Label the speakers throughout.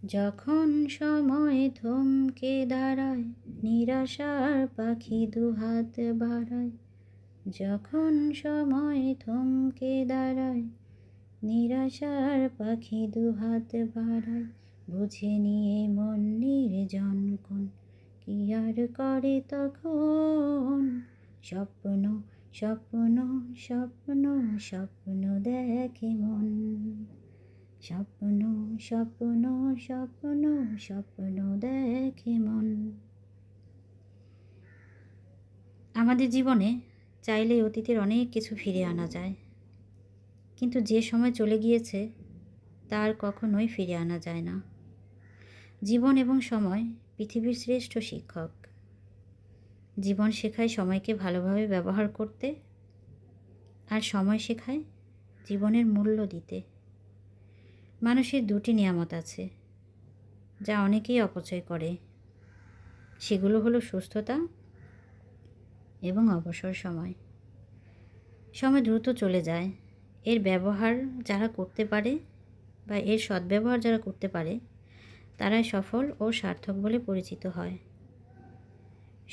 Speaker 1: যখন সময় থমকে দাঁড়ায়, নিরাশার পাখি দুহাত বাড়ায়। যখন সময় থমকে দাঁড়ায়, নিরাশার পাখি দুহাত বাড়ায়। বুঝে নিয়ে মন নির্জন কোন, কি আর করে তখন। স্বপ্ন স্বপ্ন স্বপ্ন স্বপ্ন দেখে মন। স্বপ্ন স্বপ্ন স্বপ্ন স্বপ্ন দেখে মন। আমাদের জীবনে চাইলে অতীতের অনেক কিছু ফিরিয়ে আনা যায়, কিন্তু যে সময় চলে গিয়েছে তার কখনোই ফিরে আনা যায় না। জীবন এবং সময় পৃথিবীর শ্রেষ্ঠ শিক্ষক। জীবন শেখায় সময়কে ভালোভাবে ব্যবহার করতে, আর সময় শেখায় জীবনের মূল্য দিতে। মানুষের দুটি নিয়ামত আছে যা অনেকেই অপচয় করে, সেগুলো হলো সুস্থতা এবং অবসর সময়। সময় দ্রুত চলে যায়, এর ব্যবহার যারা করতে পারে বা এর সদ্ব্যবহার যারা করতে পারে তারাই সফল ও সার্থক বলে পরিচিত হয়।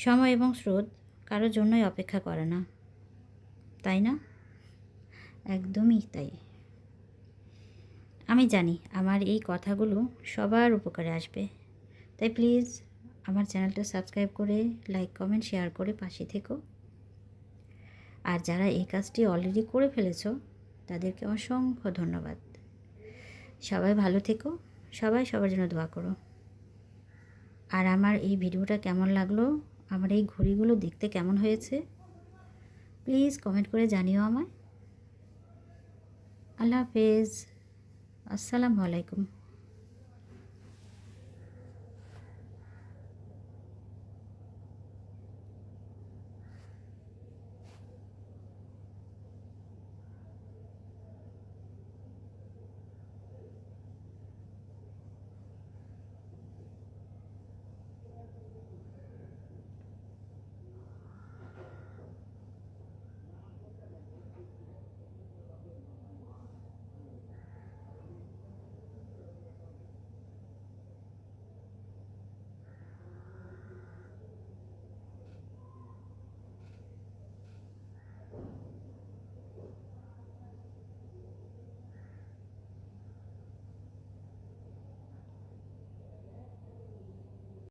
Speaker 1: সময় এবং স্রোত কারোর জন্যই অপেক্ষা করে না, তাই না? একদমই তাই। আমি জানি আমার এই কথাগুলো সবার উপকারে আসবে, তাই প্লিজ আমার চ্যানেলটা সাবস্ক্রাইব করে লাইক কমেন্ট শেয়ার করে পাশে থেকো। আর যারা এই কাজটি অলরেডি করে ফেলেছো তাদেরকে অসংখ্য ধন্যবাদ। সবাই ভালো থেকো, সবাই সবার জন্য দোয়া করো। আর আমার এই ভিডিওটা কেমন লাগলো, আমার এই ঘড়িগুলো দেখতে কেমন হয়েছে, প্লিজ কমেন্ট করে জানিও আমায়। আল্লাহ হাফেজ, আসসালামু আলাইকুম।